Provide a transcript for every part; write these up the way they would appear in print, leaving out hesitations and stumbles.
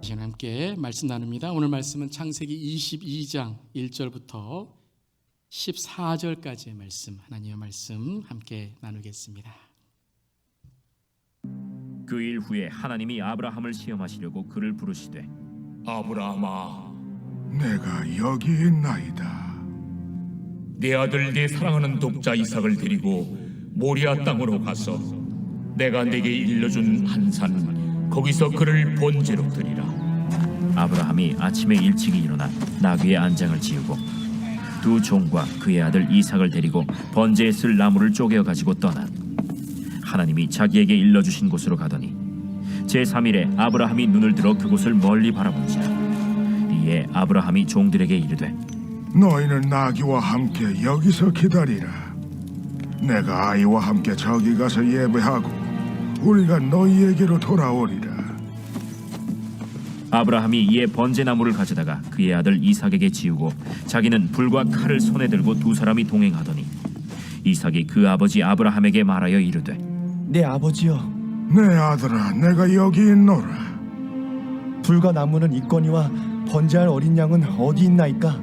이 시간 함께 말씀 나눕니다. 오늘 말씀은 창세기 22장 1절부터 14절까지의 말씀, 하나님의 말씀 함께 나누겠습니다. 그 일 후에 하나님이 아브라함을 시험하시려고 그를 부르시되, 아브라함아, 내가 여기 있나이다. 네 아들 네 사랑하는 독자 이삭을 데리고 모리아 땅으로 가서 내가 네게 일러준 한 산 거기서 그를 번제로 드리라. 아브라함이 아침에 일찍이 일어나 나귀의 안장을 지우고 두 종과 그의 아들 이삭을 데리고 번제에 쓸 나무를 쪼개어 가지고 떠나 하나님이 자기에게 일러주신 곳으로 가더니 제3일에 아브라함이 눈을 들어 그곳을 멀리 바라본지라. 이에 아브라함이 종들에게 이르되, 너희는 나귀와 함께 여기서 기다리라. 내가 아이와 함께 저기 가서 예배하고 우리가 너희에게로 돌아오리라. 아브라함이 이에 번제나무를 가져다가 그의 아들 이삭에게 지우고 자기는 불과 칼을 손에 들고 두 사람이 동행하더니 이삭이 그 아버지 아브라함에게 말하여 이르되, 내 아버지여, 내 아들아, 내가 여기 있노라. 불과 나무는 있거니와 번제할 어린 양은 어디 있나이까?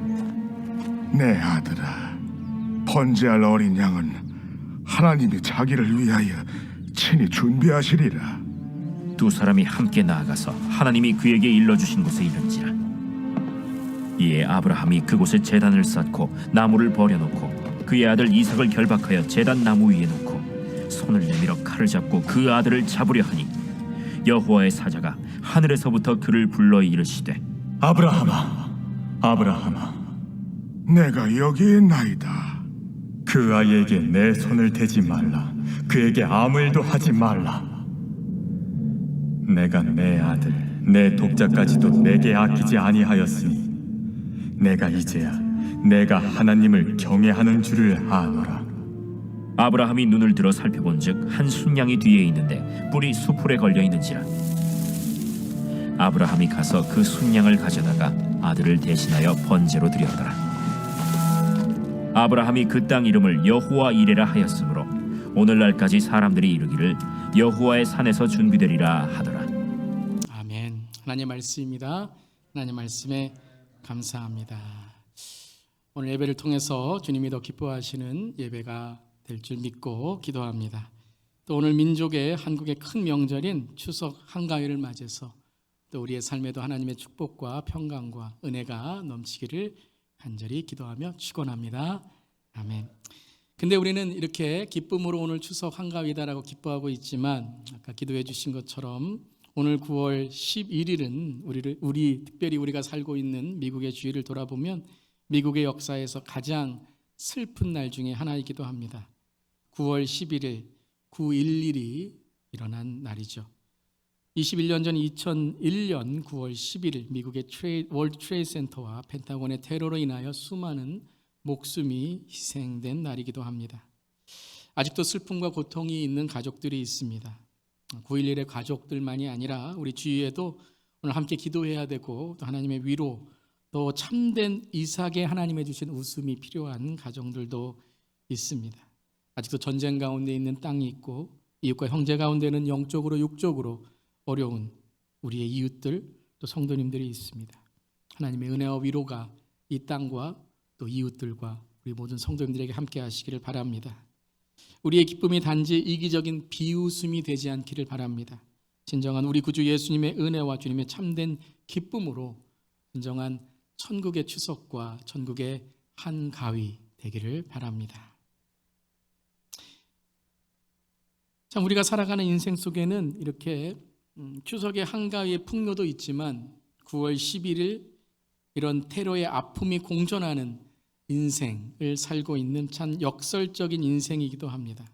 내 아들아, 번제할 어린 양은 하나님이 자기를 위하여 친히 준비하시리라. 두 사람이 함께 나아가서 하나님이 그에게 일러주신 곳에 이른지라. 이에 아브라함이 그곳에 제단을 쌓고 나무를 버려놓고 그의 아들 이삭을 결박하여 제단 나무 위에 놓고 손을 내밀어 칼을 잡고 그 아들을 잡으려 하니 여호와의 사자가 하늘에서부터 그를 불러 이르시되, 아브라함아, 아브라함아, 내가 여기 있나이다. 그 아이에게 내 손을 대지 말라. 그에게 아무 일도 하지 말라. 내가 내 아들, 내 독자까지도 내게 아끼지 아니하였으니 내가 이제야 내가 하나님을 경외하는 줄을 아노라. 아브라함이 눈을 들어 살펴본즉 한 순양이 뒤에 있는데 뿔이 수풀에 걸려 있는지라. 아브라함이 가서 그 순양을 가져다가 아들을 대신하여 번제로 드렸더라. 아브라함이 그 땅 이름을 여호와 이레라 하였으므로 오늘날까지 사람들이 이르기를 여호와의 산에서 준비되리라 하더라. 아멘. 하나님의 말씀입니다. 하나님의 말씀에 감사합니다. 오늘 예배를 통해서 주님이 더 기뻐하시는 예배가 될 줄 믿고 기도합니다. 또 오늘 민족의 한국의 큰 명절인 추석 한가위를 맞이해서 또 우리의 삶에도 하나님의 축복과 평강과 은혜가 넘치기를 간절히 기도하며 축원합니다. 아멘. 근데 우리는 이렇게 기쁨으로 오늘 추석 한가위다라고 기뻐하고 있지만 아까 기도해 주신 것처럼 오늘 9월 11일은 특별히 우리가 살고 있는 미국의 주위를 돌아보면 미국의 역사에서 가장 슬픈 날 중에 하나이기도 합니다. 9월 11일 9.11이 일어난 날이죠. 21년 전 2001년 9월 11일 미국의 월드 트레이드 센터와 펜타곤의 테러로 인하여 수많은 목숨이 희생된 날이기도 합니다. 아직도 슬픔과 고통이 있는 가족들이 있습니다. 9.11의 가족들만이 아니라 우리 주위에도 오늘 함께 기도해야 되고 또 하나님의 위로 또 참된 이삭의 하나님의 주신 웃음이 필요한 가정들도 있습니다. 아직도 전쟁 가운데 있는 땅이 있고 이웃과 형제 가운데는 영적으로 육적으로 어려운 우리의 이웃들 또 성도님들이 있습니다. 하나님의 은혜와 위로가 이 땅과 또 이웃들과 우리 모든 성도님들에게 함께 하시기를 바랍니다. 우리의 기쁨이 단지 이기적인 비웃음이 되지 않기를 바랍니다. 진정한 우리 구주 예수님의 은혜와 주님의 참된 기쁨으로 진정한 천국의 추석과 천국의 한가위 되기를 바랍니다. 참 우리가 살아가는 인생 속에는 이렇게 추석의 한가위의 풍요도 있지만 9월 11일 이런 테러의 아픔이 공존하는 인생을 살고 있는 참 역설적인 인생이기도 합니다.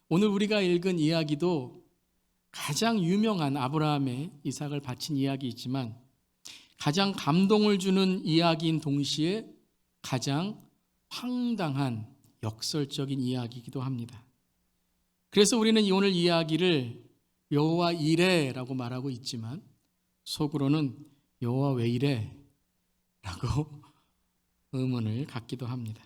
오늘 우리가 읽은 이야기도 가장 유명한 아브라함의 이삭을 바친 이야기이지만 가장 감동을 주는 이야기인 동시에 가장 황당한 역설적인 이야기이기도 합니다. 그래서 우리는 오늘 이야기를 여호와 이레라고 말하고 있지만 속으로는 여호와 왜 이래? 라고 의문을 갖기도 합니다.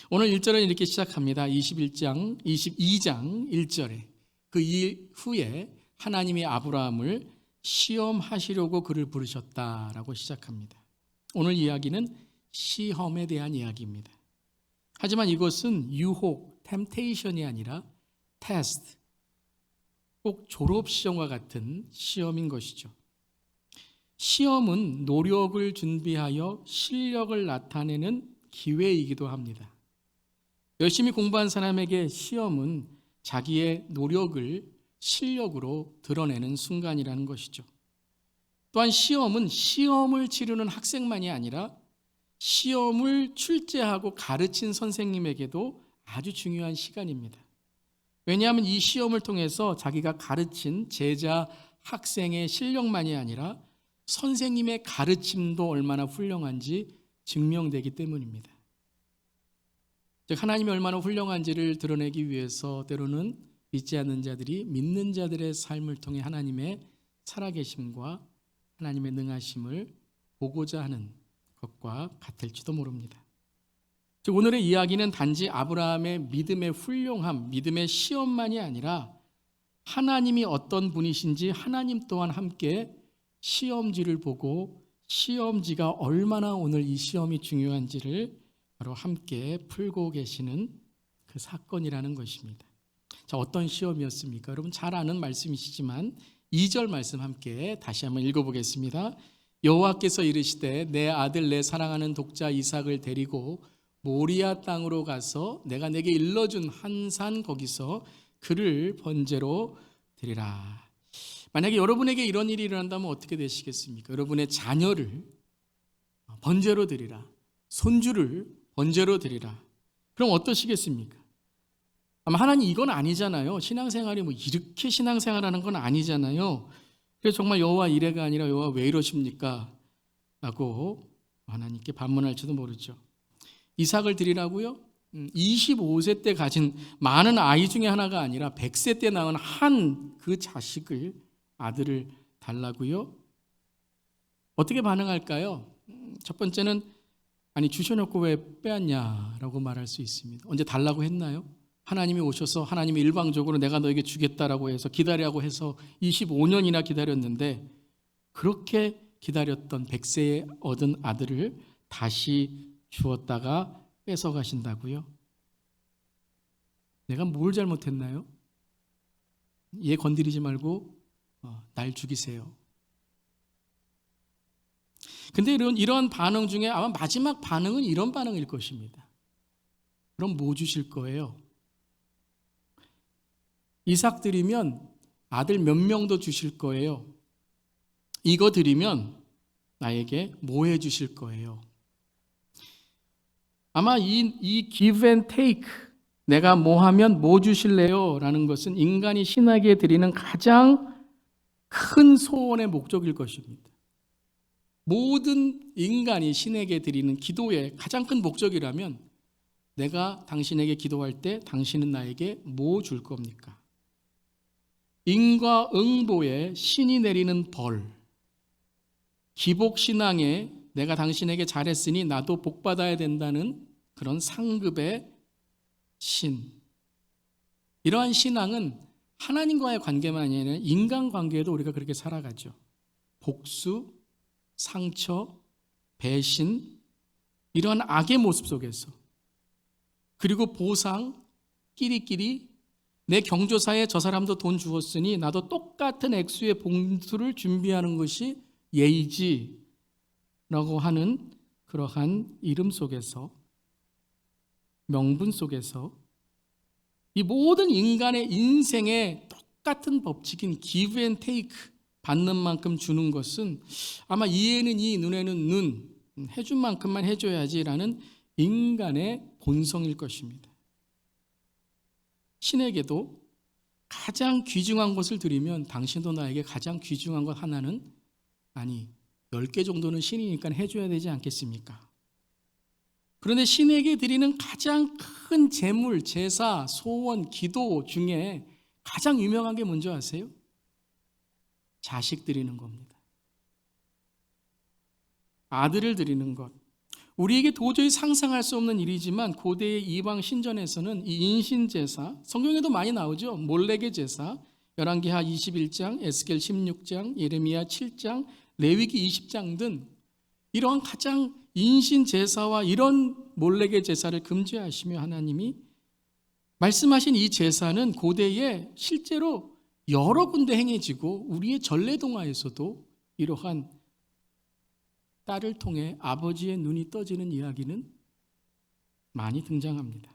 오늘 1절은 이렇게 시작합니다. 22장 1절에 그 이후에 하나님이 아브라함을 시험하시려고 그를 부르셨다라고 시작합니다. 오늘 이야기는 시험에 대한 이야기입니다. 하지만 이것은 유혹, 템테이션이 아니라 테스트, 꼭 졸업시험과 같은 시험인 것이죠. 시험은 노력을 준비하여 실력을 나타내는 기회이기도 합니다. 열심히 공부한 사람에게 시험은 자기의 노력을 실력으로 드러내는 순간이라는 것이죠. 또한 시험은 시험을 치르는 학생만이 아니라 시험을 출제하고 가르친 선생님에게도 아주 중요한 시간입니다. 왜냐하면 이 시험을 통해서 자기가 가르친 제자, 학생의 실력만이 아니라 선생님의 가르침도 얼마나 훌륭한지 증명되기 때문입니다. 즉 하나님이 얼마나 훌륭한지를 드러내기 위해서 때로는 믿지 않는 자들이 믿는 자들의 삶을 통해 하나님의 살아계심과 하나님의 능하심을 보고자 하는 것과 같을지도 모릅니다. 즉 오늘의 이야기는 단지 아브라함의 믿음의 훌륭함, 믿음의 시험만이 아니라 하나님이 어떤 분이신지 하나님 또한 함께 시험지를 보고 시험지가 얼마나 오늘 이 시험이 중요한지를 바로 함께 풀고 계시는 그 사건이라는 것입니다. 자, 어떤 시험이었습니까? 여러분 잘 아는 말씀이시지만 2절 말씀 함께 다시 한번 읽어보겠습니다. 여호와께서 이르시되 내 아들 내 사랑하는 독자 이삭을 데리고 모리아 땅으로 가서 내가 내게 일러준 한 산 거기서 그를 번제로 드리라. 만약에 여러분에게 이런 일이 일어난다면 어떻게 되시겠습니까? 여러분의 자녀를 번제로 드리라, 손주를 번제로 드리라. 그럼 어떠시겠습니까? 아마 하나님 이건 아니잖아요. 신앙생활이 뭐 이렇게 신앙생활하는 건 아니잖아요. 그래서 정말 여호와 이래가 아니라 여호와 왜 이러십니까? 라고 하나님께 반문할지도 모르죠. 이삭을 드리라고요? 25세 때 가진 많은 아이 중에 하나가 아니라 100세 때 낳은 한 그 자식을, 아들을 달라고요? 어떻게 반응할까요? 첫 번째는 아니 주셔놓고 왜 빼앗냐라고 말할 수 있습니다. 언제 달라고 했나요? 하나님이 오셔서 하나님이 일방적으로 내가 너에게 주겠다라고 해서 기다리라고 해서 25년이나 기다렸는데 그렇게 기다렸던 100세에 얻은 아들을 다시 주었다가 뺏어 가신다고요? 내가 뭘 잘못했나요? 얘 건드리지 말고 날 죽이세요. 근데 이런 반응 중에 아마 마지막 반응은 이런 반응일 것입니다. 그럼 뭐 주실 거예요? 이삭 드리면 아들 몇 명도 주실 거예요? 이거 드리면 나에게 뭐 해 주실 거예요? 아마 이 give and take, 내가 뭐 하면 뭐 주실래요? 라는 것은 인간이 신에게 드리는 가장 큰 소원의 목적일 것입니다. 모든 인간이 신에게 드리는 기도의 가장 큰 목적이라면 내가 당신에게 기도할 때 당신은 나에게 뭐 줄 겁니까? 인과응보에 신이 내리는 벌, 기복신앙에 내가 당신에게 잘했으니 나도 복받아야 된다는 그런 상급의 신. 이러한 신앙은 하나님과의 관계만이 아니라 인간관계에도 우리가 그렇게 살아가죠. 복수, 상처, 배신, 이러한 악의 모습 속에서, 그리고 보상, 끼리끼리 내 경조사에 저 사람도 돈 주었으니 나도 똑같은 액수의 봉투를 준비하는 것이 예의지 라고 하는 그러한 이름 속에서, 명분 속에서 이 모든 인간의 인생의 똑같은 법칙인 give and take, 받는 만큼 주는 것은 아마 이에는 이, 눈에는 눈, 해준 만큼만 해줘야지라는 인간의 본성일 것입니다. 신에게도 가장 귀중한 것을 드리면 당신도 나에게 가장 귀중한 것 하나는, 아니 10개 정도는 신이니까 해줘야 되지 않겠습니까? 그런데 신에게 드리는 가장 큰 제물, 제사, 소원, 기도 중에 가장 유명한 게 뭔지 아세요? 자식 드리는 겁니다. 아들을 드리는 것. 우리에게 도저히 상상할 수 없는 일이지만 고대의 이방 신전에서는 이 인신제사, 성경에도 많이 나오죠. 몰렉의 제사, 열왕기하 21장, 에스겔 16장, 예레미야 7장, 레위기 20장 등 이러한 가장 인신 제사와 이런 몰래계 제사를 금지하시며 하나님이 말씀하신 이 제사는 고대에 실제로 여러 군데 행해지고 우리의 전래동화에서도 이러한 딸을 통해 아버지의 눈이 떠지는 이야기는 많이 등장합니다.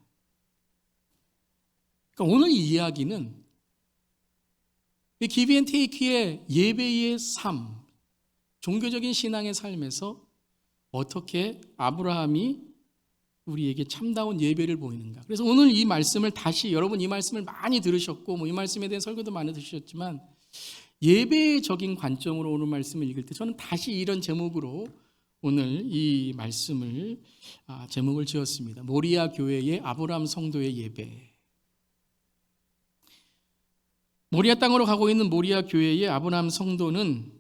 그러니까 오늘 이 이야기는 이 기브 앤 테이크의 예배의 삶, 종교적인 신앙의 삶에서 어떻게 아브라함이 우리에게 참다운 예배를 보이는가. 그래서 오늘 이 말씀을 다시, 여러분 이 말씀을 많이 들으셨고 이 말씀에 대한 설교도 많이 들으셨지만 예배적인 관점으로 오늘 말씀을 읽을 때 저는 다시 이런 제목으로 오늘 이 말씀을 제목을 지었습니다. 모리아 교회의 아브라함 성도의 예배. 모리아 땅으로 가고 있는 모리아 교회의 아브라함 성도는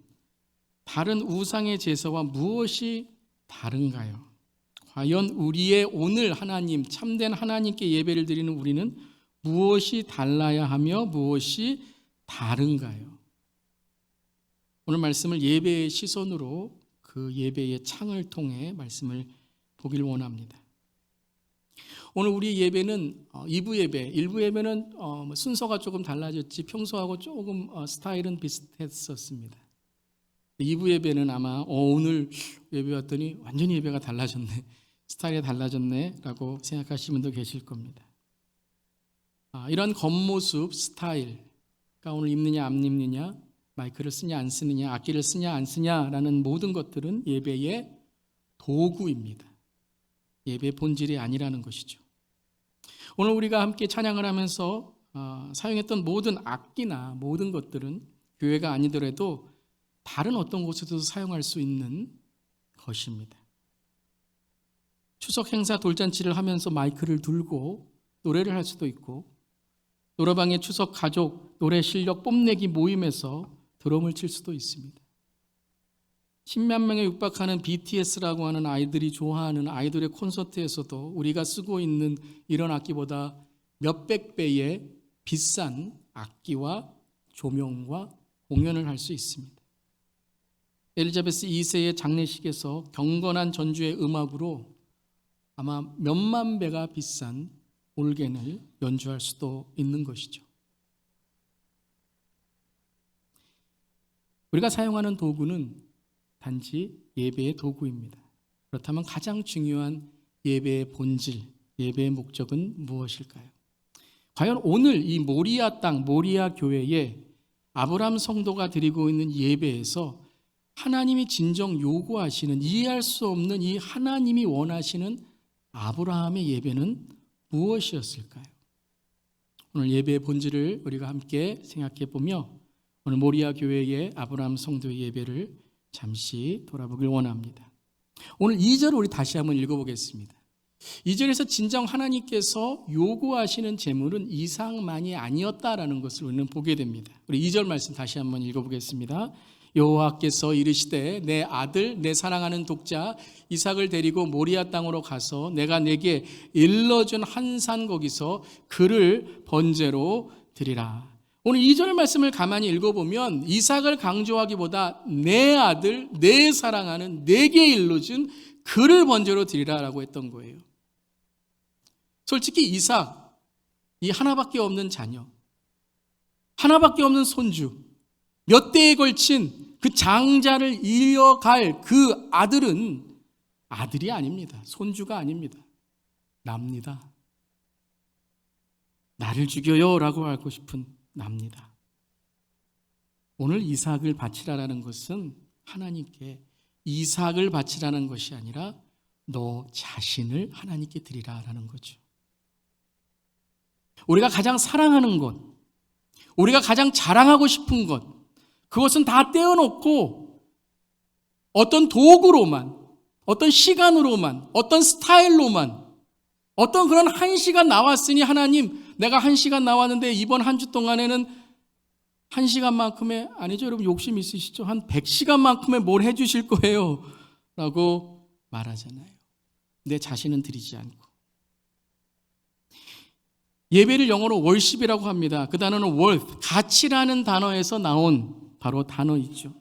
다른 우상의 제사와 무엇이 다른가요? 과연 우리의 오늘 하나님, 참된 하나님께 예배를 드리는 우리는 무엇이 달라야 하며 무엇이 다른가요? 오늘 말씀을 예배의 시선으로 그 예배의 창을 통해 말씀을 보기를 원합니다. 오늘 우리 예배는 2부 예배, 1부 예배는 순서가 조금 달라졌지 평소하고 조금 스타일은 비슷했었습니다. 2부 예배는 아마 오늘 예배 왔더니 완전히 예배가 달라졌네, 스타일이 달라졌네 라고 생각하시는 분도 계실 겁니다. 이런 겉모습, 스타일, 그러니까 오늘 입느냐 안 입느냐, 마이크를 쓰냐 안 쓰느냐, 악기를 쓰냐 안 쓰냐라는 모든 것들은 예배의 도구입니다. 예배의 본질이 아니라는 것이죠. 오늘 우리가 함께 찬양을 하면서 사용했던 모든 악기나 모든 것들은 교회가 아니더라도 다른 어떤 곳에서도 사용할 수 있는 것입니다. 추석 행사 돌잔치를 하면서 마이크를 들고 노래를 할 수도 있고, 노래방의 추석 가족 노래 실력 뽐내기 모임에서 드럼을 칠 수도 있습니다. 10만 명에 육박하는 BTS라고 하는 아이들이 좋아하는 아이돌의 콘서트에서도 우리가 쓰고 있는 이런 악기보다 몇백 배의 비싼 악기와 조명과 공연을 할 수 있습니다. 엘리자베스 2세의 장례식에서 경건한 전주의 음악으로 아마 몇만 배가 비싼 올겐을 연주할 수도 있는 것이죠. 우리가 사용하는 도구는 단지 예배의 도구입니다. 그렇다면 가장 중요한 예배의 본질, 예배의 목적은 무엇일까요? 과연 오늘 이 모리아 땅, 모리아 교회에 아브라함 성도가 드리고 있는 예배에서 하나님이 진정 요구하시는, 이해할 수 없는 이 하나님이 원하시는 아브라함의 예배는 무엇이었을까요? 오늘 예배의 본질을 우리가 함께 생각해 보며 오늘 모리아 교회의 아브라함 성도의 예배를 잠시 돌아보길 원합니다. 오늘 2절을 우리 다시 한번 읽어보겠습니다. 2절에서 진정 하나님께서 요구하시는 제물은 이상만이 아니었다라는 것을 우리는 보게 됩니다. 우리 2절 말씀 다시 한번 읽어보겠습니다. 여호와께서 이르시되 내 아들 내 사랑하는 독자 이삭을 데리고 모리아 땅으로 가서 내가 내게 일러준 한 산 거기서 그를 번제로 드리라. 오늘 2절 말씀을 가만히 읽어보면 이삭을 강조하기보다 내 아들 내 사랑하는 내게 일러준 그를 번제로 드리라라고 했던 거예요. 솔직히 이삭, 이 하나밖에 없는 자녀, 하나밖에 없는 손주, 몇 대에 걸친 그 장자를 이어갈 그 아들은 아들이 아닙니다. 손주가 아닙니다. 납니다. 나를 죽여요 라고 하고 싶은 납니다. 오늘 이삭을 바치라라는 것은 하나님께 이삭을 바치라는 것이 아니라 너 자신을 하나님께 드리라라는 거죠. 우리가 가장 사랑하는 것, 우리가 가장 자랑하고 싶은 것, 그것은 다 떼어놓고 어떤 도구로만, 어떤 시간으로만, 어떤 스타일로만, 어떤 그런 한 시간 나왔으니 하나님 내가 한 시간 나왔는데 이번 한 주 동안에는 한 시간만큼의, 아니죠 여러분, 욕심 있으시죠? 한 100시간만큼의 뭘 해주실 거예요 라고 말하잖아요. 내 자신은 드리지 않고. 예배를 영어로 월십이라고 합니다. 그 단어는 worth, 가치라는 단어에서 나온 바로 단어이죠.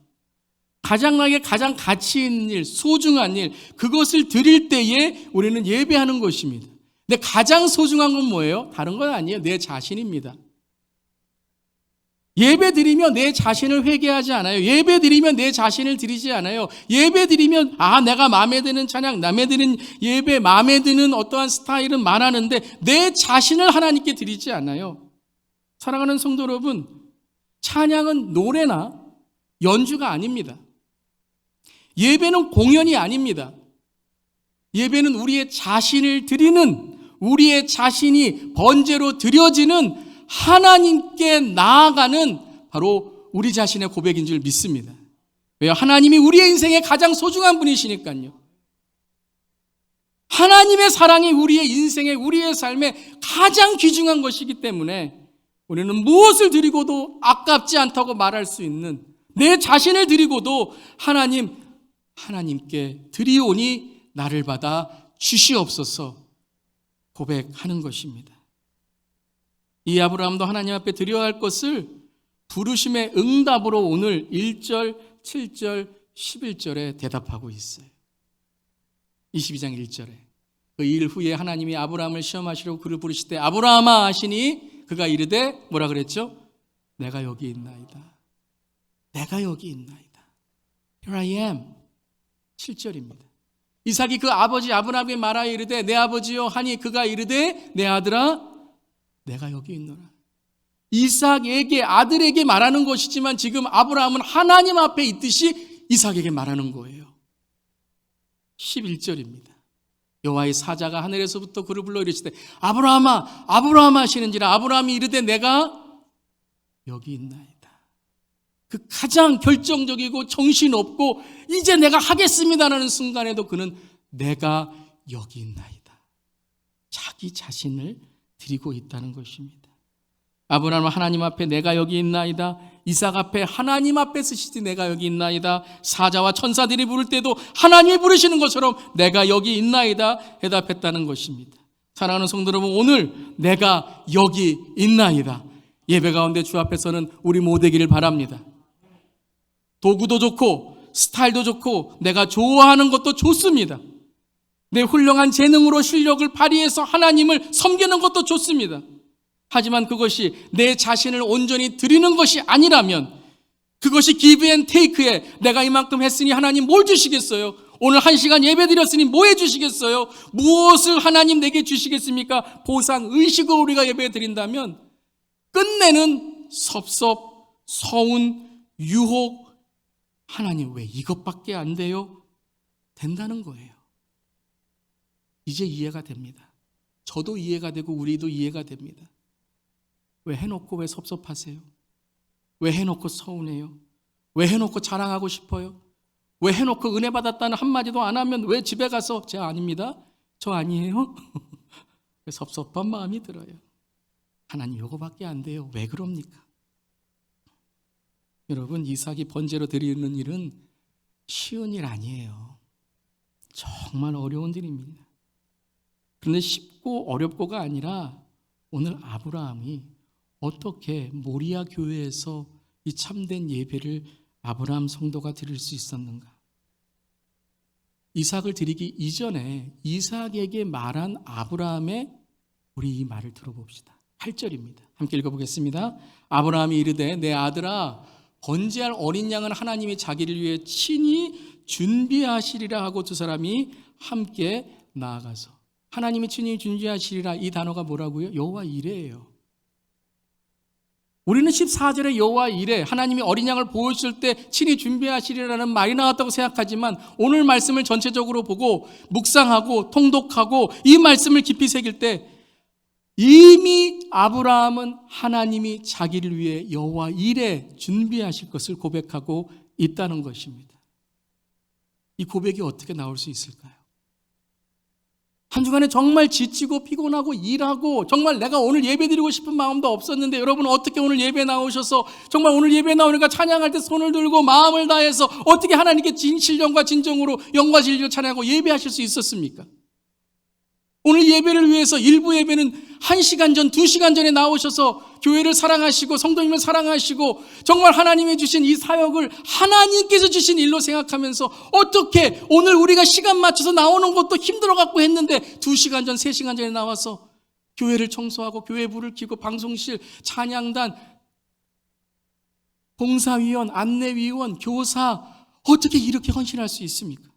가장 가치 있는 일, 소중한 일, 그것을 드릴 때에 우리는 예배하는 것입니다. 근데 가장 소중한 건 뭐예요? 다른 건 아니에요. 내 자신입니다. 예배 드리면 내 자신을 회개하지 않아요. 예배 드리면 내 자신을 드리지 않아요. 예배 드리면 내가 마음에 드는 찬양, 마음에 드는 예배, 마음에 드는 어떠한 스타일은 말하는데 내 자신을 하나님께 드리지 않아요. 사랑하는 성도 여러분, 찬양은 노래나 연주가 아닙니다. 예배는 공연이 아닙니다. 예배는 우리의 자신을 드리는, 우리의 자신이 번제로 드려지는 하나님께 나아가는 바로 우리 자신의 고백인 줄 믿습니다. 왜요? 하나님이 우리의 인생의 가장 소중한 분이시니까요. 하나님의 사랑이 우리의 인생의, 우리의 삶의 가장 귀중한 것이기 때문에 우리는 무엇을 드리고도 아깝지 않다고 말할 수 있는, 내 자신을 드리고도 하나님께 드리오니 나를 받아 주시옵소서 고백하는 것입니다. 이 아브라함도 하나님 앞에 드려야 할 것을 부르심의 응답으로 오늘 1절, 7절, 11절에 대답하고 있어요. 22장 1절에 그 일 후에 하나님이 아브라함을 시험하시려고 그를 부르실 때 아브라함아 하시니 그가 이르되 뭐라 그랬죠? 내가 여기 있나이다. 내가 여기 있나이다. Here I am. 7절입니다. 이삭이 그 아버지 아브라함에게 말하여 이르되 내 아버지여 하니 그가 이르되 내 아들아 내가 여기 있노라. 이삭에게, 아들에게 말하는 것이지만 지금 아브라함은 하나님 앞에 있듯이 이삭에게 말하는 거예요. 11절입니다. 여호와의 사자가 하늘에서부터 그를 불러 이르시되 아브라함아 아브라함 하시는지라 아브라함이 이르되 내가 여기 있나이다. 그 가장 결정적이고 정신없고 이제 내가 하겠습니다라는 순간에도 그는 내가 여기 있나이다. 자기 자신을 드리고 있다는 것입니다. 아브라함은 하나님 앞에 내가 여기 있나이다. 이삭 앞에 하나님 앞에 쓰시지 내가 여기 있나이다. 사자와 천사들이 부를 때도 하나님이 부르시는 것처럼 내가 여기 있나이다 대답했다는 것입니다. 사랑하는 성도 여러분, 오늘 내가 여기 있나이다. 예배 가운데 주 앞에서는 우리 모두 되기를 바랍니다. 도구도 좋고 스타일도 좋고 내가 좋아하는 것도 좋습니다. 내 훌륭한 재능으로 실력을 발휘해서 하나님을 섬기는 것도 좋습니다. 하지만 그것이 내 자신을 온전히 드리는 것이 아니라면, 그것이 give and take에 내가 이만큼 했으니 하나님 뭘 주시겠어요? 오늘 1시간 예배 드렸으니 뭐 해주시겠어요? 무엇을 하나님 내게 주시겠습니까? 보상, 의식으로 우리가 예배 드린다면 끝내는 섭섭, 서운, 유혹, 하나님 왜 이것밖에 안 돼요? 된다는 거예요. 이제 이해가 됩니다. 저도 이해가 되고 우리도 이해가 됩니다. 왜 해놓고 왜 섭섭하세요? 왜 해놓고 서운해요? 왜 해놓고 자랑하고 싶어요? 왜 해놓고 은혜 받았다는 한마디도 안 하면 왜 집에 가서 제 아닙니다. 저 아니에요. 왜 섭섭한 마음이 들어요? 하나님 이거밖에 안 돼요. 왜 그럽니까? 여러분, 이삭이 번제로 드리는 일은 쉬운 일 아니에요. 정말 어려운 일입니다. 그런데 쉽고 어렵고가 아니라 오늘 아브라함이 어떻게 모리아 교회에서 이 참된 예배를 아브라함 성도가 드릴 수 있었는가? 이삭을 드리기 이전에 이삭에게 말한 아브라함의 우리 이 말을 들어봅시다. 8절입니다. 함께 읽어보겠습니다. 아브라함이 이르되 내 아들아 번제할 어린 양은 하나님이 자기를 위해 친히 준비하시리라 하고 두 사람이 함께 나아가서, 하나님이 친히 준비하시리라, 이 단어가 뭐라고요? 여호와 이레예요. 우리는 14절에 여호와 이레, 하나님이 어린 양을 보여주실 때 친히 준비하시리라는 말이 나왔다고 생각하지만 오늘 말씀을 전체적으로 보고 묵상하고 통독하고 이 말씀을 깊이 새길 때 이미 아브라함은 하나님이 자기를 위해 여호와 이레 준비하실 것을 고백하고 있다는 것입니다. 이 고백이 어떻게 나올 수 있을까요? 한 주간에 정말 지치고 피곤하고 일하고 정말 내가 오늘 예배 드리고 싶은 마음도 없었는데, 여러분 어떻게 오늘 예배 나오셔서 정말 오늘 예배 나오니까 찬양할 때 손을 들고 마음을 다해서 어떻게 하나님께 진실령과 진정으로 영과 진리로 찬양하고 예배하실 수 있었습니까? 오늘 예배를 위해서 일부 예배는 1시간 전, 2시간 전에 나오셔서 교회를 사랑하시고 성도님을 사랑하시고 정말 하나님이 주신 이 사역을 하나님께서 주신 일로 생각하면서 어떻게 오늘 우리가 시간 맞춰서 나오는 것도 힘들어갖고 했는데 2시간 전, 3시간 전에 나와서 교회를 청소하고 교회 불을 켜고 방송실, 찬양단, 봉사위원, 안내위원, 교사 어떻게 이렇게 헌신할 수 있습니까?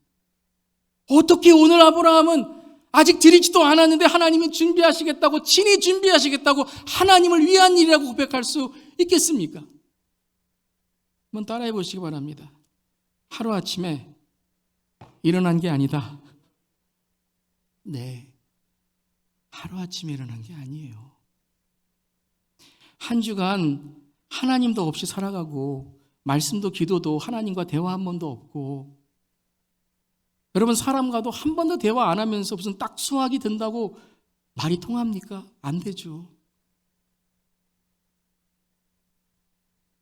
어떻게 오늘 아브라함은 아직 드리지도 않았는데 하나님이 준비하시겠다고, 친히 준비하시겠다고 하나님을 위한 일이라고 고백할 수 있겠습니까? 한번 따라해 보시기 바랍니다. 하루아침에 일어난 게 아니다. 네, 하루아침에 일어난 게 아니에요. 한 주간 하나님도 없이 살아가고 말씀도 기도도 하나님과 대화 한 번도 없고, 여러분 사람과도 한 번도 대화 안 하면서 무슨 딱 수학이 된다고 말이 통합니까? 안 되죠.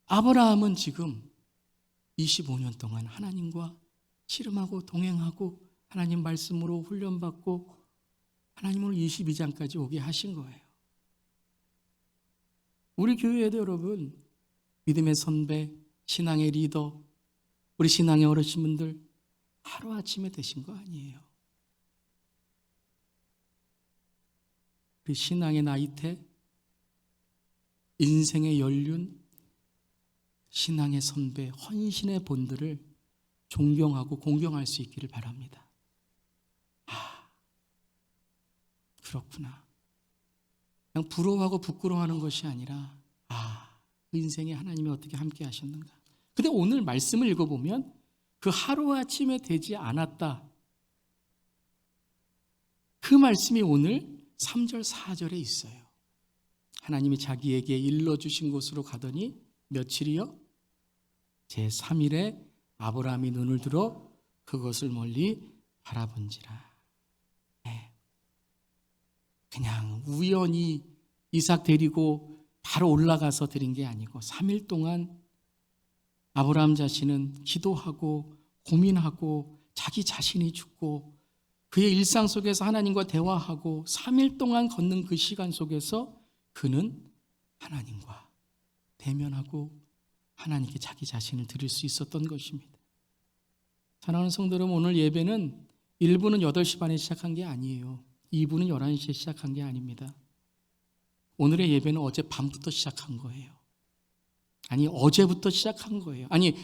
아브라함은 지금 25년 동안 하나님과 씨름하고 동행하고 하나님 말씀으로 훈련받고 하나님을 22장까지 오게 하신 거예요. 우리 교회에도 여러분 믿음의 선배, 신앙의 리더, 우리 신앙의 어르신분들 하루아침에 되신 거 아니에요. 우리 신앙의 나이테, 인생의 연륜, 신앙의 선배, 헌신의 본들을 존경하고 공경할 수 있기를 바랍니다. 아, 그렇구나. 그냥 부러워하고 부끄러워하는 것이 아니라 그 인생에 하나님이 어떻게 함께 하셨는가. 근데 오늘 말씀을 읽어보면 그 하루아침에 되지 않았다, 그 말씀이 오늘 3절 4절에 있어요. 하나님이 자기에게 일러주신 곳으로 가더니 며칠이요? 제3일에 아브라함이 눈을 들어 그것을 멀리 바라본지라. 네. 그냥 우연히 이삭 데리고 바로 올라가서 드린 게 아니고 3일 동안 아브라함 자신은 기도하고 고민하고 자기 자신이 죽고 그의 일상 속에서 하나님과 대화하고 3일 동안 걷는 그 시간 속에서 그는 하나님과 대면하고 하나님께 자기 자신을 드릴 수 있었던 것입니다. 사랑하는 성도 여러분, 오늘 예배는 1부는 8시 반에 시작한 게 아니에요. 2부는 11시에 시작한 게 아닙니다. 오늘의 예배는 어제 밤부터 시작한 거예요. 아니, 어제부터 시작한 거예요. 아니,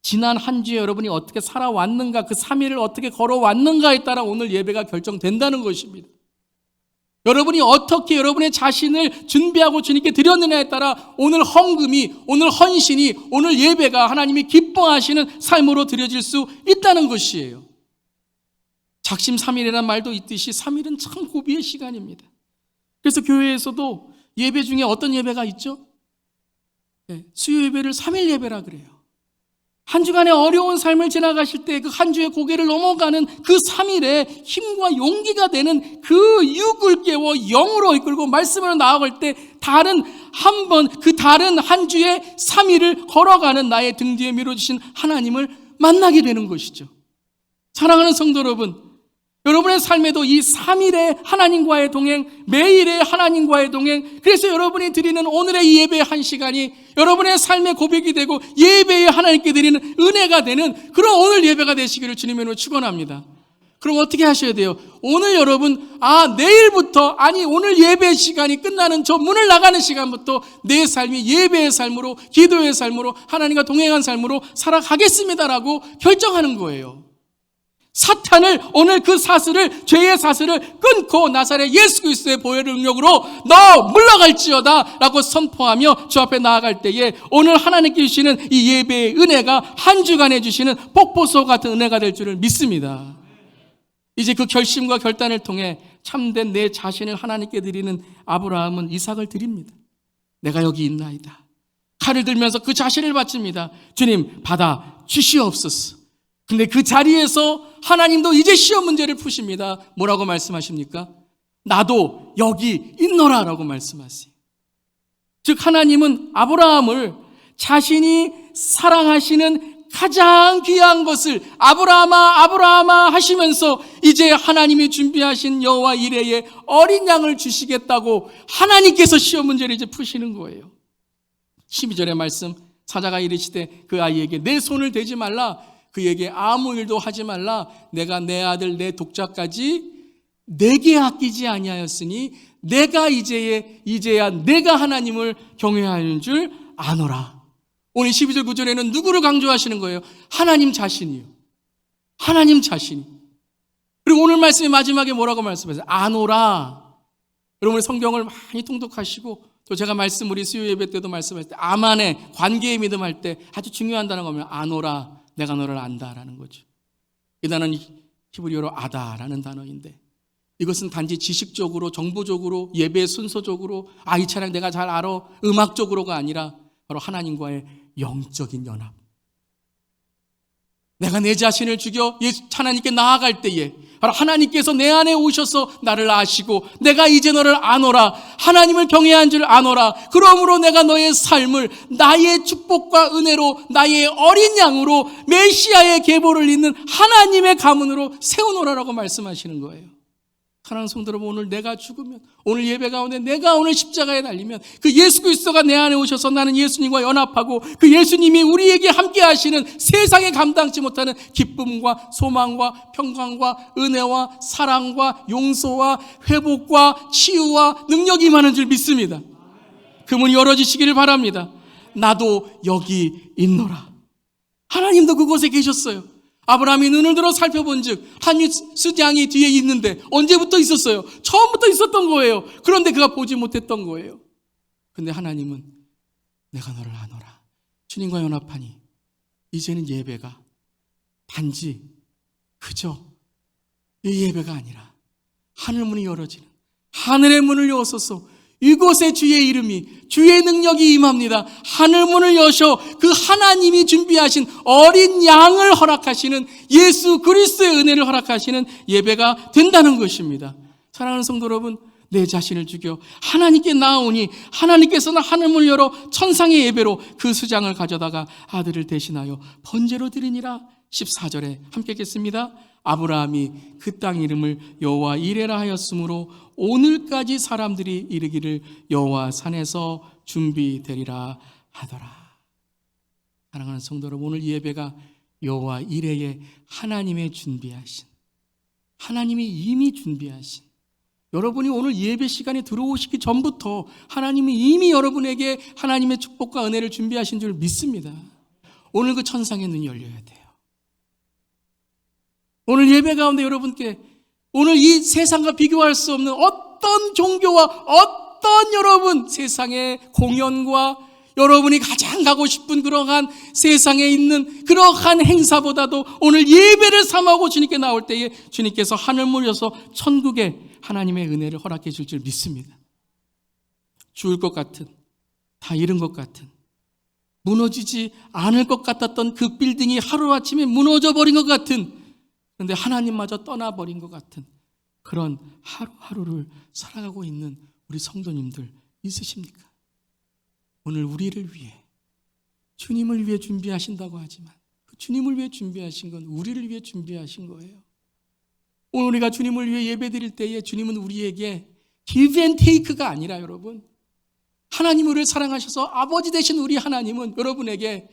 지난 한 주에 여러분이 어떻게 살아왔는가, 그 3일을 어떻게 걸어왔는가에 따라 오늘 예배가 결정된다는 것입니다. 여러분이 어떻게 여러분의 자신을 준비하고 주님께 드렸느냐에 따라 오늘 헌금이, 오늘 헌신이, 오늘 예배가 하나님이 기뻐하시는 삶으로 드려질 수 있다는 것이에요. 작심 3일이라는 말도 있듯이 3일은 참 고비의 시간입니다. 그래서 교회에서도 예배 중에 어떤 예배가 있죠? 수요 예배를 3일 예배라 그래요. 한 주간의 어려운 삶을 지나가실 때 그 한 주의 고개를 넘어가는 그 3일에 힘과 용기가 되는 그 육을 깨워 영으로 이끌고 말씀으로 나아갈 때 다른 한 주의 3일을 걸어가는 나의 등 뒤에 밀어주신 하나님을 만나게 되는 것이죠. 사랑하는 성도 여러분, 여러분의 삶에도 이 3일의 하나님과의 동행, 매일의 하나님과의 동행, 그래서 여러분이 드리는 오늘의 이 예배의 한 시간이 여러분의 삶의 고백이 되고 예배에 하나님께 드리는 은혜가 되는 그런 오늘 예배가 되시기를 주님의 이름으로 축원합니다. 그럼 어떻게 하셔야 돼요? 오늘 여러분, 내일부터, 오늘 예배 시간이 끝나는 저 문을 나가는 시간부터 내 삶이 예배의 삶으로, 기도의 삶으로, 하나님과 동행한 삶으로 살아가겠습니다라고 결정하는 거예요. 사탄을 오늘 그 죄의 사슬을 끊고 나사렛 예수 그리스도의 보혈의 능력으로 너 물러갈지어다 라고 선포하며 주 앞에 나아갈 때에 오늘 하나님께 주시는 이 예배의 은혜가 한 주간에 주시는 폭포수 같은 은혜가 될 줄을 믿습니다. 이제 그 결심과 결단을 통해 참된 내 자신을 하나님께 드리는 아브라함은 이삭을 드립니다. 내가 여기 있나이다. 칼을 들면서 그 자신을 바칩니다. 주님, 받아 주시옵소서. 근데 그 자리에서 하나님도 이제 시험 문제를 푸십니다. 뭐라고 말씀하십니까? 나도 여기 있노라 라고 말씀하세요. 즉 하나님은 아브라함을 자신이 사랑하시는 가장 귀한 것을 아브라함아 아브라함아 하시면서 이제 하나님이 준비하신 여호와 이레의 어린 양을 주시겠다고 하나님께서 시험 문제를 이제 푸시는 거예요. 12절의 말씀, 사자가 이르시되 그 아이에게 내 손을 대지 말라, 그에게 아무 일도 하지 말라, 내가 내 아들 내 독자까지 내게 아끼지 아니하였으니 내가 이제야 내가 하나님을 경외하는 줄 아노라. 오늘 12절 9절에는 누구를 강조하시는 거예요? 하나님 자신이요. 하나님 자신이. 그리고 오늘 말씀의 마지막에 뭐라고 말씀하세요? 아노라. 여러분 성경을 많이 통독하시고 또 제가 말씀 우리 수요 예배 때도 말씀할 때 아만의 관계의 믿음 할 때 아주 중요한 단어가 뭐냐면 아노라, 내가 너를 안다라는 거죠. 이 단어는 히브리어로 아다라는 단어인데 이것은 단지 지식적으로 정보적으로 예배 순서적으로 이 찬양 내가 잘 알아 음악적으로가 아니라 바로 하나님과의 영적인 연합. 내가 내 자신을 죽여 하나님께 나아갈 때에 바로 하나님께서 내 안에 오셔서 나를 아시고 내가 이제 너를 아노라, 하나님을 경외한 줄 아노라, 그러므로 내가 너의 삶을 나의 축복과 은혜로 나의 어린 양으로 메시아의 계보를 잇는 하나님의 가문으로 세우노라라고 말씀하시는 거예요. 사랑하는 성도 여러분, 오늘 내가 죽으면, 오늘 예배 가운데 내가 오늘 십자가에 달리면 그 예수 그리스도가 내 안에 오셔서 나는 예수님과 연합하고 그 예수님이 우리에게 함께 하시는 세상에 감당치 못하는 기쁨과 소망과 평강과 은혜와 사랑과 용서와 회복과 치유와 능력이 임하는 줄 믿습니다. 그 문이 열어지시기를 바랍니다. 나도 여기 있노라. 하나님도 그곳에 계셨어요. 아브라함이 눈을 들어 살펴본 즉 한 수장이 뒤에 있는데 언제부터 있었어요? 처음부터 있었던 거예요. 그런데 그가 보지 못했던 거예요. 그런데 하나님은 내가 너를 아노라. 주님과 연합하니 이제는 예배가 단지 그저 이 예배가 아니라 하늘 문이 열어지는, 하늘의 문을 여서서 이곳에 주의 이름이, 주의 능력이 임합니다. 하늘 문을 여셔 그 하나님이 준비하신 어린 양을 허락하시는, 예수 그리스도의 은혜를 허락하시는 예배가 된다는 것입니다. 사랑하는 성도 여러분, 내 자신을 죽여 하나님께 나아오니 하나님께서는 하늘 문을 열어 천상의 예배로 그 수장을 가져다가 아들을 대신하여 번제로 드리니라. 14절에 함께 읽겠습니다. 아브라함이 그 땅 이름을 여호와 이레라 하였으므로 오늘까지 사람들이 이르기를 여호와 산에서 준비되리라 하더라. 사랑하는 성도 여러분, 오늘 예배가 여호와 이레의 하나님의 준비하신, 하나님이 이미 준비하신, 여러분이 오늘 예배 시간에 들어오시기 전부터 하나님이 이미 여러분에게 하나님의 축복과 은혜를 준비하신 줄 믿습니다. 오늘 그 천상의 눈이 열려야 돼요. 오늘 예배 가운데 여러분께 오늘 이 세상과 비교할 수 없는 어떤 종교와 어떤 여러분 세상의 공연과 여러분이 가장 가고 싶은 그러한 세상에 있는 그러한 행사보다도 오늘 예배를 삼하고 주님께 나올 때에 주님께서 하늘 물려서 천국에 하나님의 은혜를 허락해 줄 줄 믿습니다. 죽을 것 같은, 다 잃은 것 같은, 무너지지 않을 것 같았던 그 빌딩이 하루아침에 무너져 버린 것 같은, 그런데 하나님마저 떠나버린 것 같은 그런 하루하루를 살아가고 있는 우리 성도님들 있으십니까? 오늘 우리를 위해, 주님을 위해 준비하신다고 하지만 그 주님을 위해 준비하신 건 우리를 위해 준비하신 거예요. 오늘 우리가 주님을 위해 예배드릴 때에 주님은 우리에게 give and take가 아니라 여러분, 하나님 우리를 사랑하셔서 아버지 되신 우리 하나님은 여러분에게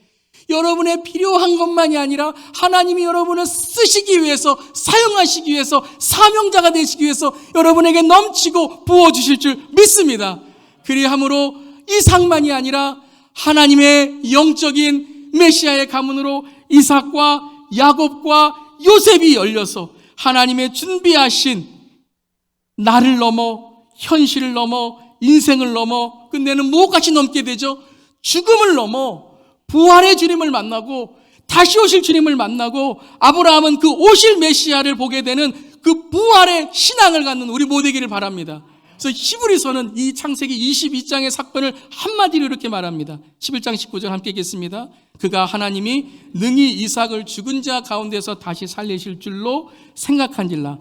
여러분의 필요한 것만이 아니라 하나님이 여러분을 쓰시기 위해서, 사용하시기 위해서, 사명자가 되시기 위해서 여러분에게 넘치고 부어주실 줄 믿습니다. 그리함으로 이상만이 아니라 하나님의 영적인 메시아의 가문으로 이삭과 야곱과 요셉이 열려서 하나님의 준비하신 나를 넘어, 현실을 넘어, 인생을 넘어 끝내는 무엇까지 넘게 되죠? 죽음을 넘어 부활의 주님을 만나고 다시 오실 주님을 만나고 아브라함은 그 오실 메시아를 보게 되는 그 부활의 신앙을 갖는 우리 모두 되기를 바랍니다. 그래서 히브리서는 이 창세기 22장의 사건을 한마디로 이렇게 말합니다. 11장 19절 함께 읽겠습니다. 그가 하나님이 능히 이삭을 죽은 자 가운데서 다시 살리실 줄로 생각한질라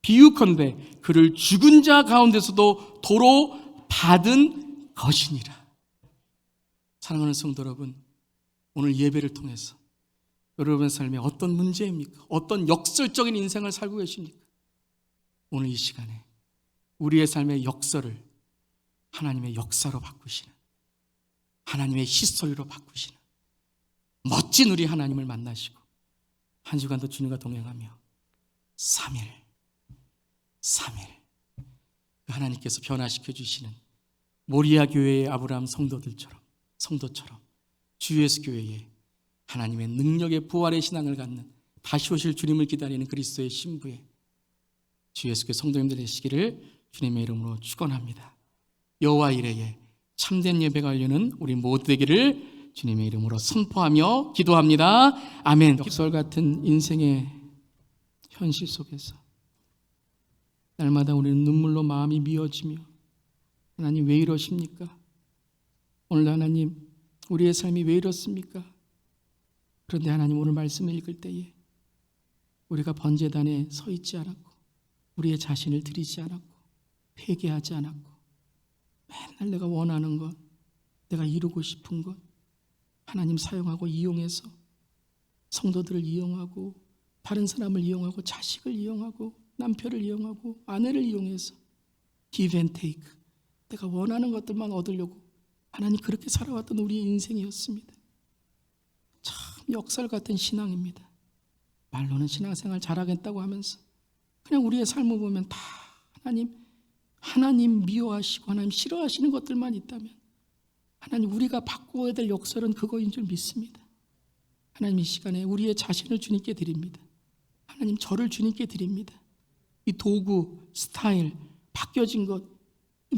비유컨대 그를 죽은 자 가운데서도 도로 받은 것이니라. 사랑하는 성도 여러분, 오늘 예배를 통해서 여러분의 삶에 어떤 문제입니까? 어떤 역설적인 인생을 살고 계십니까? 오늘 이 시간에 우리의 삶의 역설을 하나님의 역사로 바꾸시는, 하나님의 히스토리로 바꾸시는 멋진 우리 하나님을 만나시고 한 주간도 주님과 동행하며 3일 하나님께서 변화시켜 주시는 모리아 교회의 아브라함 성도처럼 주 예수 교회에 하나님의 능력의 부활의 신앙을 갖는 다시 오실 주님을 기다리는 그리스도의 신부에 주 예수교회 성도님들 되시기를 주님의 이름으로 축원합니다. 여호와 이레에 참된 예배가 열리는 우리 모두 되기를 주님의 이름으로 선포하며 기도합니다. 아멘. 역설 같은 인생의 현실 속에서 날마다 우리는 눈물로 마음이 미어지며 하나님 왜 이러십니까? 오늘 하나님 우리의 삶이 왜 이렇습니까? 그런데 하나님 오늘 말씀을 읽을 때에 우리가 번제단에 서 있지 않았고 우리의 자신을 드리지 않았고 회개하지 않았고 맨날 내가 원하는 것, 내가 이루고 싶은 것 하나님 사용하고 이용해서 성도들을 이용하고 다른 사람을 이용하고 자식을 이용하고 남편을 이용하고 아내를 이용해서 give and take, 내가 원하는 것들만 얻으려고 하나님 그렇게 살아왔던 우리의 인생이었습니다. 참 역설 같은 신앙입니다. 말로는 신앙생활 잘하겠다고 하면서 그냥 우리의 삶을 보면 다 하나님 미워하시고 하나님 싫어하시는 것들만 있다면 하나님 우리가 바꾸어야 될 역설은 그거인 줄 믿습니다. 하나님 이 시간에 우리의 자신을 주님께 드립니다. 하나님 저를 주님께 드립니다. 이 도구, 스타일, 바뀌어진 것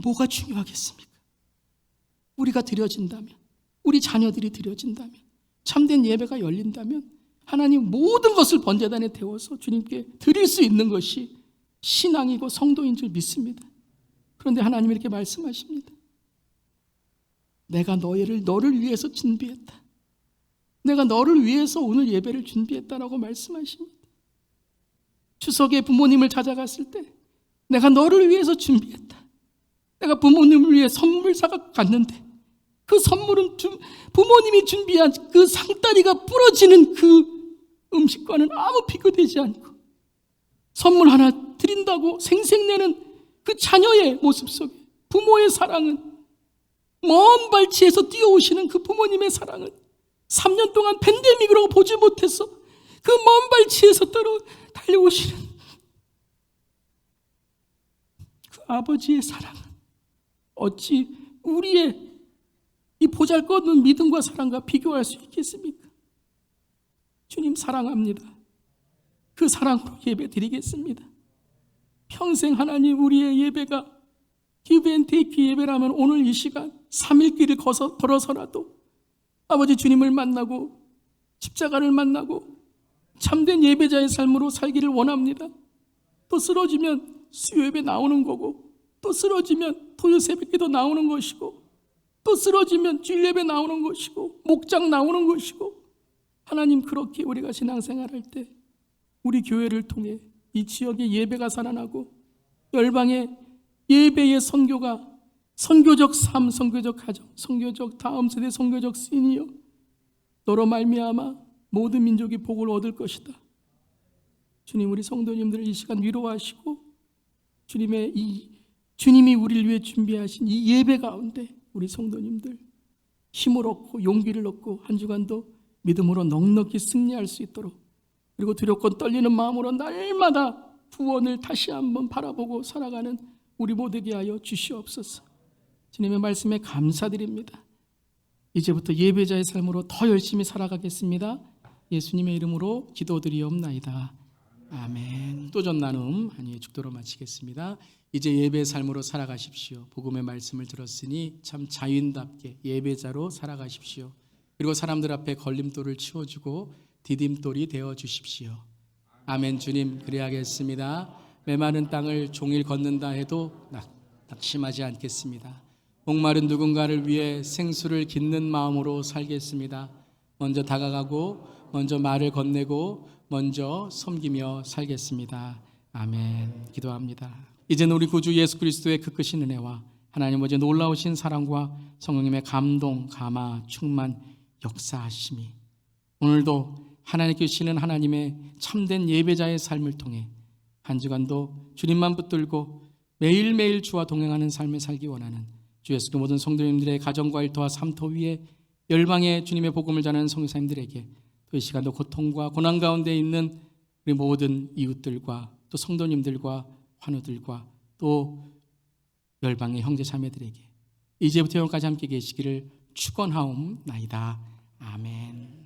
뭐가 중요하겠습니까? 우리가 드려진다면, 우리 자녀들이 드려진다면, 참된 예배가 열린다면 하나님 모든 것을 번제단에 태워서 주님께 드릴 수 있는 것이 신앙이고 성도인 줄 믿습니다. 그런데 하나님 이렇게 말씀하십니다. 내가 너를 위해서 준비했다. 내가 너를 위해서 오늘 예배를 준비했다라고 말씀하십니다. 추석에 부모님을 찾아갔을 때 내가 너를 위해서 준비했다. 내가 부모님을 위해 선물 사가 갔는데 그 선물은 부모님이 준비한 그 상다리가 부러지는 그 음식과는 아무 비교되지 않고 선물 하나 드린다고 생색내는 그 자녀의 모습 속에 부모의 사랑은, 먼 발치에서 뛰어오시는 그 부모님의 사랑은 3년 동안 팬데믹으로 보지 못해서 그 먼 발치에서 달려오시는 그 아버지의 사랑은 어찌 우리의 이 보잘것없는 믿음과 사랑과 비교할 수 있겠습니까? 주님 사랑합니다. 그 사랑으로 예배 드리겠습니다. 평생 하나님 우리의 예배가 give and take 예배라면 오늘 이 시간 3일 길을 걸어서라도 아버지 주님을 만나고 십자가를 만나고 참된 예배자의 삶으로 살기를 원합니다. 또 쓰러지면 수요예배 나오는 거고 또 쓰러지면 토요 새벽기도 나오는 것이고 또 쓰러지면 주일예배 나오는 것이고 목장 나오는 것이고 하나님 그렇게 우리가 신앙생활할 때 우리 교회를 통해 이 지역의 예배가 살아나고 열방의 예배의 선교가 선교적 삶, 선교적 가정, 선교적 다음 세대, 선교적 시니어 너로 말미암아 모든 민족이 복을 얻을 것이다. 주님 우리 성도님들을 이 시간 위로하시고 주님이 우리를 위해 준비하신 이 예배 가운데 우리 성도님들 힘을 얻고 용기를 얻고 한 주간도 믿음으로 넉넉히 승리할 수 있도록 그리고 두렵고 떨리는 마음으로 날마다 구원을 다시 한번 바라보고 살아가는 우리 모두에게 하여 주시옵소서. 주님의 말씀에 감사드립니다. 이제부터 예배자의 삶으로 더 열심히 살아가겠습니다. 예수님의 이름으로 기도드리옵나이다. 아멘. 또 전 나눔 한이의 축도로 마치겠습니다. 이제 예배의 삶으로 살아가십시오. 복음의 말씀을 들었으니 참 자유인답게 예배자로 살아가십시오. 그리고 사람들 앞에 걸림돌을 치워주고 디딤돌이 되어 주십시오. 아멘. 주님 그리하겠습니다. 메마른 땅을 종일 걷는다 해도 낙심하지 않겠습니다. 목마른 누군가를 위해 생수를 깃는 마음으로 살겠습니다. 먼저 다가가고 먼저 말을 건네고 먼저 섬기며 살겠습니다. 아멘. 기도합니다. 이제는 우리 구주 예수 그리스도의 그 크신 은혜와 하나님 아버지 놀라우신 사랑과 성령님의 감동, 감화, 충만, 역사하심이 오늘도 하나님께 주시는 하나님의 참된 예배자의 삶을 통해 한 주간도 주님만 붙들고 매일매일 주와 동행하는 삶을 살기 원하는 주 예수 그 모든 성도님들의 가정과 일터와 삶터 위에 열방의 주님의 복음을 전하는 성도님들에게 또 이 시간도 고통과 고난 가운데 있는 우리 모든 이웃들과 또 성도님들과 환우들과 또 열방의 형제 자매들에게 이제부터 영원까지 함께 계시기를 축원하옵나이다. 아멘.